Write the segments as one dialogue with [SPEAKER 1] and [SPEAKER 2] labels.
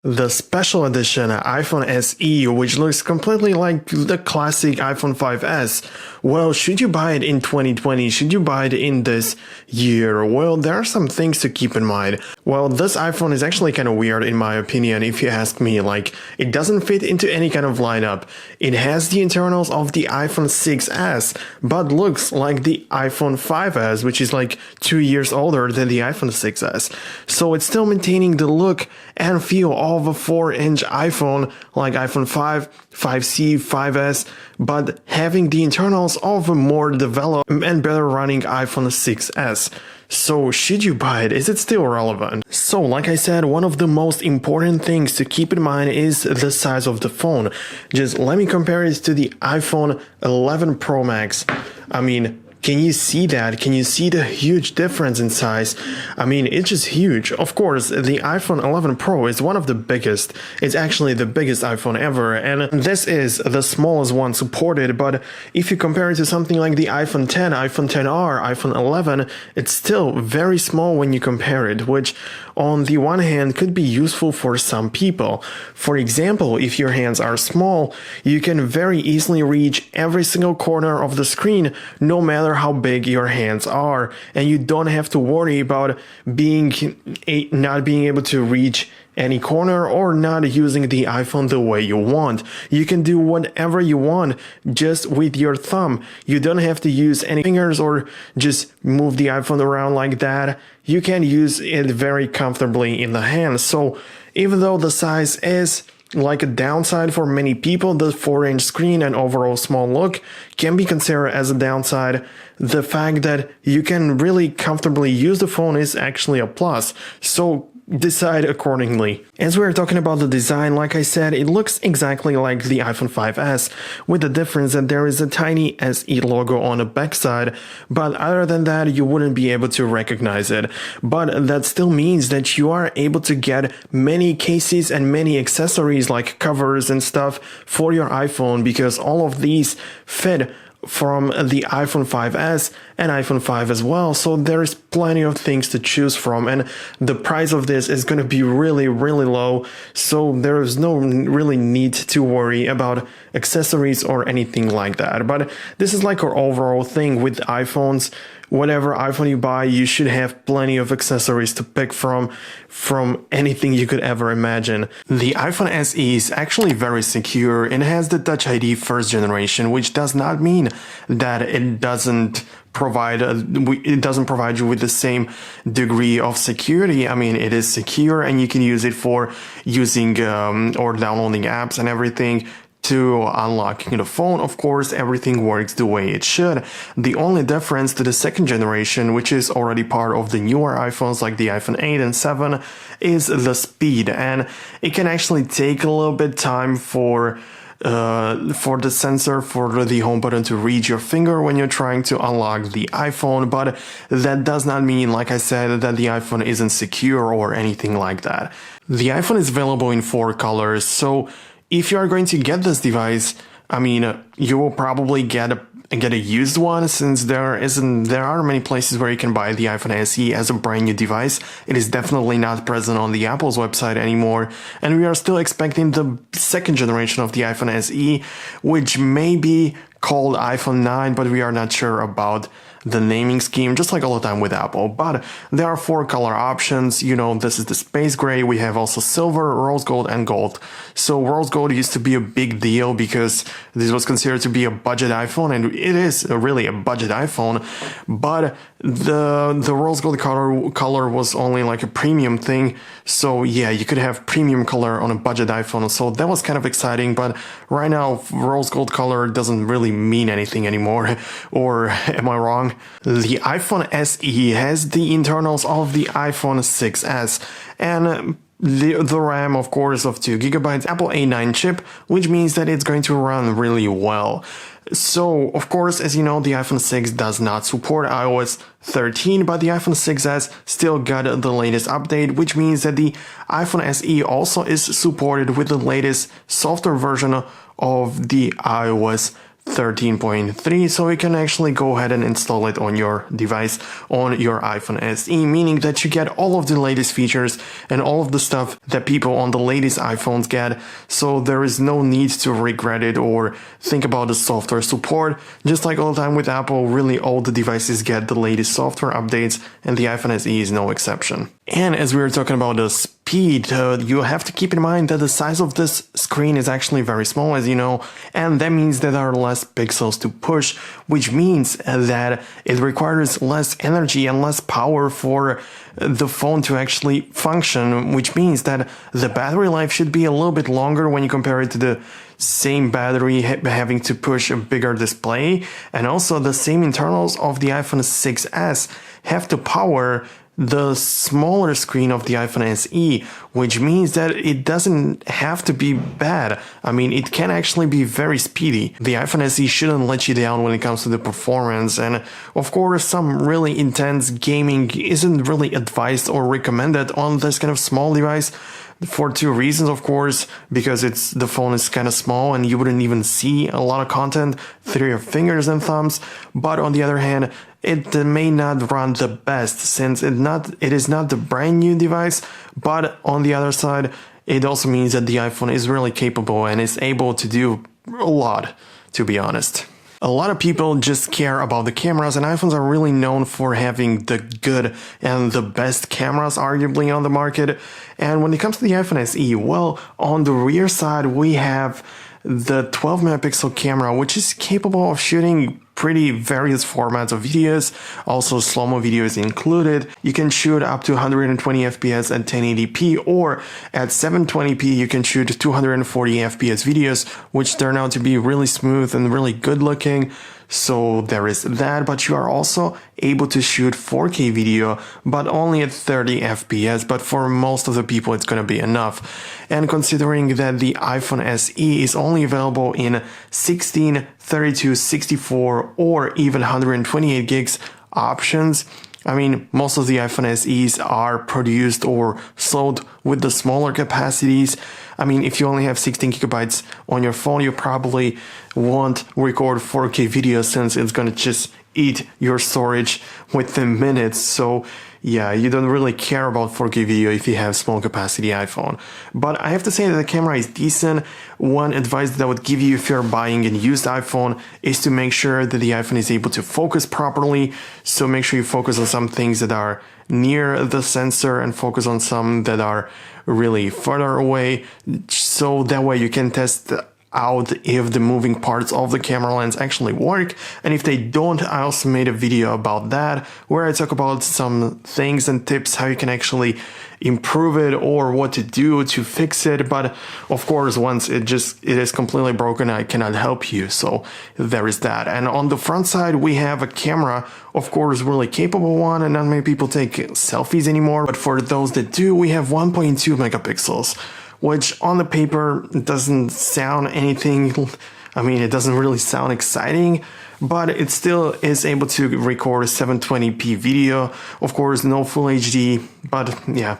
[SPEAKER 1] The special edition iPhone SE, which looks completely like the classic iPhone 5S. Well, should you buy it in 2020? Should you buy it in this year? Well, there are some things to keep in mind. Well, this iPhone is actually kind of weird in my opinion, if you ask me. Like, it doesn't fit into any kind of lineup. It has the internals of the iPhone 6S, but looks like the iPhone 5S, which is like 2 years older than the iPhone 6S. So it's still maintaining the look and feel of a 4-inch iPhone like iPhone 5, 5C, 5S, but having the internals of a more developed and better running iPhone 6S. So should you buy it? Is it still relevant? So like I said, one of the most important things to keep in mind is the size of the phone. Just let me compare it to the iPhone 11 Pro Max. I mean, can you see that? Can you see the huge difference in size? I mean, it's just huge. Of course, the iPhone 11 Pro is one of the biggest. It's actually the biggest iPhone ever, and this is the smallest one supported, but if you compare it to something like the iPhone 10, iPhone 10R, iPhone 11, it's still very small when you compare it, which on the one hand could be useful for some people. For example, if your hands are small, you can very easily reach every single corner of the screen, no matter how big your hands are, and you don't have to worry about not being able to reach any corner or not using the iPhone the way you want. You can do whatever you want just with your thumb. You don't have to use any fingers or just move the iPhone around like that. You can use it very comfortably in the hand. So even though the size is like a downside for many people, the 4-inch screen and overall small look can be considered as a downside. The fact that you can really comfortably use the phone is actually a plus. So decide accordingly. As we're talking about the design, like I said, it looks exactly like the iPhone 5S, with the difference that there is a tiny SE logo on the backside, but other than that, you wouldn't be able to recognize it. But that still means that you are able to get many cases and many accessories like covers and stuff for your iPhone, because all of these fit from the iPhone 5S and iPhone 5 as well, so there's plenty of things to choose from, and the price of this is going to be really low, so there is no really need to worry about accessories or anything like that. But this is like our overall thing with iPhones. Whatever iPhone you buy, you should have plenty of accessories to pick from anything you could ever imagine. The iPhone SE is actually very secure and has the Touch ID first generation, which does not mean that it doesn't provide you with the same degree of security. I mean, it is secure and you can use it for using or downloading apps and everything. To unlocking the phone, of course, everything works the way it should. The only difference to the second generation, which is already part of the newer iPhones like the iPhone 8 and 7, is the speed, and it can actually take a little bit time for the sensor for the home button to reach your finger when you're trying to unlock the iPhone, but that does not mean, like I said, that the iPhone isn't secure or anything like that. The iPhone is available in 4 colors, so if you are going to get this device, I mean, you will probably get a used one, since there are many places where you can buy the iPhone SE as a brand new device. It is definitely not present on the Apple's website anymore, and we are still expecting the second generation of the iPhone SE, which may be called iPhone 9, but we are not sure about the naming scheme, just like all the time with Apple. But there are 4 color options. You know, this is the space gray. We have also silver, rose gold, and gold. So rose gold used to be a big deal because this was considered to be a budget iPhone, and it is really a budget iPhone. But the rose gold color was only like a premium thing. So yeah, you could have premium color on a budget iPhone. So that was kind of exciting. But right now, rose gold color doesn't really mean anything anymore. Or am I wrong? The iPhone SE has the internals of the iPhone 6S and the RAM, of course, of 2 GB, Apple A9 chip, which means that it's going to run really well. So, of course, as you know, the iPhone 6 does not support iOS 13, but the iPhone 6S still got the latest update, which means that the iPhone SE also is supported with the latest software version of the iOS 13.3, so you can actually go ahead and install it on your device, on your iPhone SE, meaning that you get all of the latest features and all of the stuff that people on the latest iPhones get, so there is no need to regret it or think about the software support. Just like all the time with Apple, really all the devices get the latest software updates, and the iPhone SE is no exception. And as we were talking about the speed, you have to keep in mind that the size of this screen is actually very small, as you know, and that means that there are less pixels to push, which means that it requires less energy and less power for the phone to actually function, which means that the battery life should be a little bit longer when you compare it to the same battery having to push a bigger display, and also the same internals of the iPhone 6s have to power the smaller screen of the iPhone SE, which means that it doesn't have to be bad. I mean, it can actually be very speedy. The iPhone SE shouldn't let you down when it comes to the performance, and of course some really intense gaming isn't really advised or recommended on this kind of small device. For two reasons, of course, because the phone is kind of small and you wouldn't even see a lot of content through your fingers and thumbs. But on the other hand, it may not run the best since it is not the brand new device. But on the other side, it also means that the iPhone is really capable and is able to do a lot, to be honest. A lot of people just care about the cameras, and iPhones are really known for having the good and the best cameras arguably on the market. And when it comes to the iPhone SE, well, on the rear side we have the 12 megapixel camera, which is capable of shooting pretty various formats of videos, also slow-mo videos included. You can shoot up to 120 FPS at 1080p, or at 720p you can shoot 240 FPS videos, which turn out to be really smooth and really good looking. So there is that, but you are also able to shoot 4K video, but only at 30 FPS, but for most of the people it's going to be enough. And considering that the iPhone SE is only available in 16, 32, 64, or even 128 gigs options, I mean, most of the iPhone SEs are produced or sold with the smaller capacities. I mean, if you only have 16 gigabytes on your phone, you probably won't record 4K video since it's gonna just eat your storage within minutes. So yeah, you don't really care about 4K video if you have small capacity iPhone. But I have to say that the camera is decent. One advice that I would give you if you're buying a used iPhone is to make sure that the iPhone is able to focus properly. So make sure you focus on some things that are near the sensor and focus on some that are really further away. So that way you can test out if the moving parts of the camera lens actually work, and if they don't, I also made a video about that where I talk about some things and tips how you can actually improve it or what to do to fix it. But of course, once it is completely broken, I cannot help you, so there is that. And on the front side we have a camera, of course really capable one, and not many people take selfies anymore, but for those that do, we have 1.2 megapixels, which on the paper doesn't sound anything, I mean, it doesn't really sound exciting, but it still is able to record 720p video. Of course, no full HD, but yeah,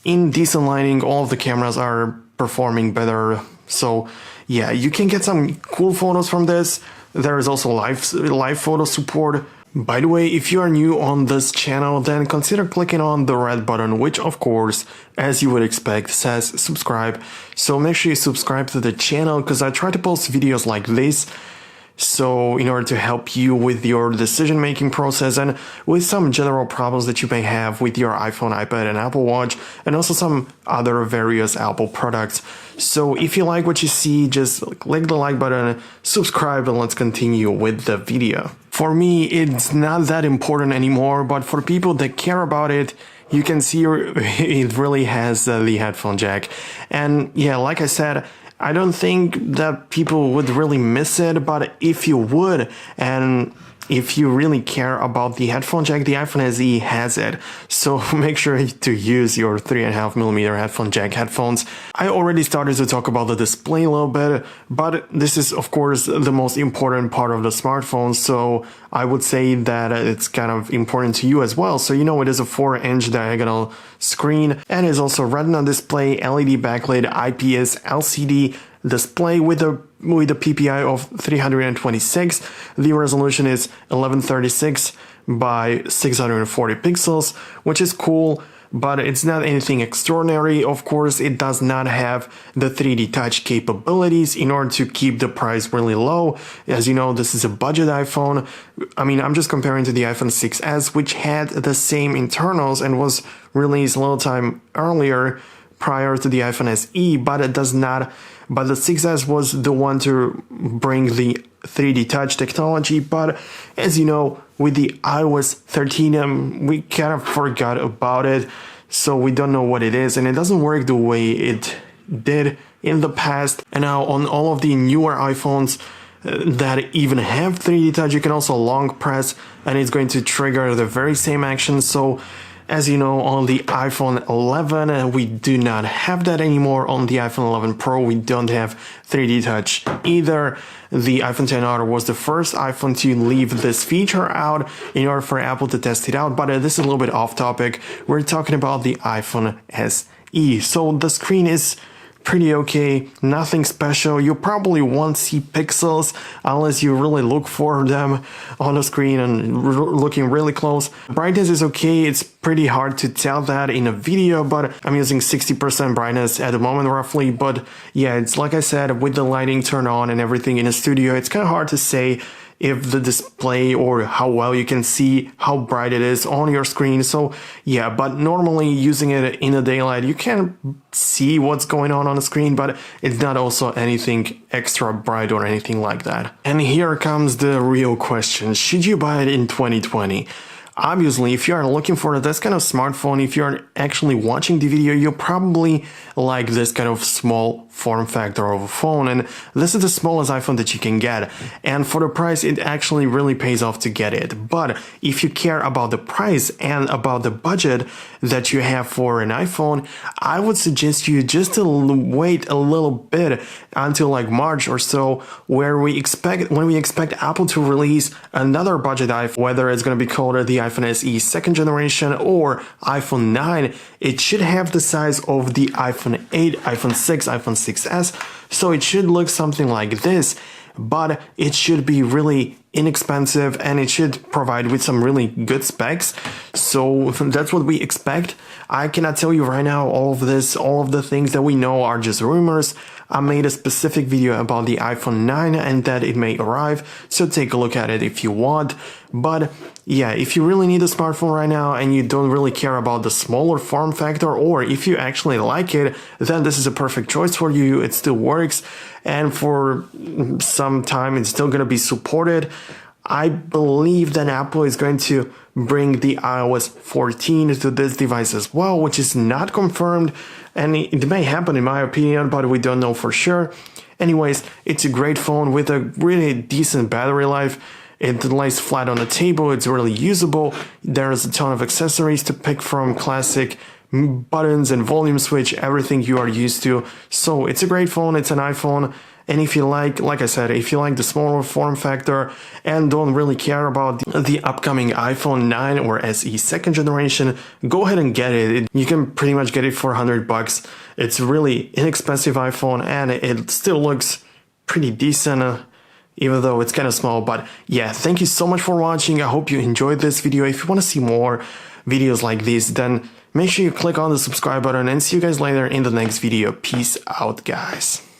[SPEAKER 1] in decent lighting, all of the cameras are performing better. So yeah, you can get some cool photos from this. There is also live photo support. By the way, if you are new on this channel, then consider clicking on the red button, which of course, as you would expect, says subscribe. So make sure you subscribe to the channel, because I try to post videos like this. So in order to help you with your decision-making process and with some general problems that you may have with your iPhone, iPad, and Apple Watch, and also some other various Apple products. So if you like what you see, just click the like button, subscribe, and let's continue with the video. For me, it's not that important anymore, but for people that care about it, you can see it really has the headphone jack. And yeah, like I said, I don't think that people would really miss it, but if you would, and if you really care about the headphone jack, the iPhone SE has it. So make sure to use your 3.5mm headphone jack headphones. I already started to talk about the display a little bit, but this is of course the most important part of the smartphone. So I would say that it's kind of important to you as well. So you know, it is a 4-inch diagonal screen and is also Retina display, LED backlit, IPS, LCD, display with a PPI of 326. The resolution is 1136 by 640 pixels, which is cool, but it's not anything extraordinary. Of course, it does not have the 3D touch capabilities in order to keep the price really low. As you know, this is a budget iPhone. I mean, I'm just comparing to the iPhone 6s, which had the same internals and was released a little time earlier prior to the iPhone SE, but it does not. But the 6s was the one to bring the 3D touch technology. But as you know, with the iOS 13, we kind of forgot about it, so we don't know what it is, and it doesn't work the way it did in the past. And now on all of the newer iPhones that even have 3D touch, you can also long press, and it's going to trigger the very same action. So as you know, on the iPhone 11, we do not have that anymore. On the iPhone 11 Pro, we don't have 3D touch either. The iPhone XR was the first iPhone to leave this feature out in order for Apple to test it out. But this is a little bit off topic. We're talking about the iPhone SE. So the screen is pretty okay, nothing special. You probably won't see pixels unless you really look for them on the screen and looking really close. Brightness is okay, it's pretty hard to tell that in a video, but I'm using 60% brightness at the moment roughly. But yeah, it's like I said, with the lighting turned on and everything in the studio, it's kind of hard to say if the display or how well you can see how bright it is on your screen. So yeah, but normally using it in the daylight, you can see what's going on the screen, but it's not also anything extra bright or anything like that. And here comes the real question. Should you buy it in 2020? Obviously, if you are looking for this kind of smartphone, if you're actually watching the video, you'll probably like this kind of small form factor of a phone, and this is the smallest iPhone that you can get, and for the price it actually really pays off to get it. But if you care about the price and about the budget that you have for an iPhone, I would suggest you just to wait a little bit until like March or so, when we expect Apple to release another budget iPhone, whether it's going to be called the iPhone SE 2nd generation or iPhone 9. It should have the size of the iPhone 8, iPhone 6, iPhone 6s, so it should look something like this, but it should be really inexpensive and it should provide with some really good specs. So that's what we expect. I cannot tell you right now all of the things that we know are just rumors. I made a specific video about the iPhone 9 and that it may arrive, so take a look at it if you want. But yeah, if you really need a smartphone right now and you don't really care about the smaller form factor, or if you actually like it, then this is a perfect choice for you. It still works, and for some time it's still going to be supported. I believe that Apple is going to bring the iOS 14 to this device as well, which is not confirmed, and it may happen in my opinion, but we don't know for sure. Anyways, it's a great phone with a really decent battery life. It lays flat on the table, it's really usable. There's a ton of accessories to pick from, classic buttons and volume switch, everything you are used to. So it's a great phone, it's an iPhone. And if you like I said, if you like the smaller form factor and don't really care about the upcoming iPhone 9 or SE 2nd generation, go ahead and get it. You can pretty much get it for $100. It's really inexpensive iPhone and it still looks pretty decent, even though it's kind of small. But yeah, thank you so much for watching. I hope you enjoyed this video. If you want to see more videos like this, then make sure you click on the subscribe button, and see you guys later in the next video. Peace out, guys.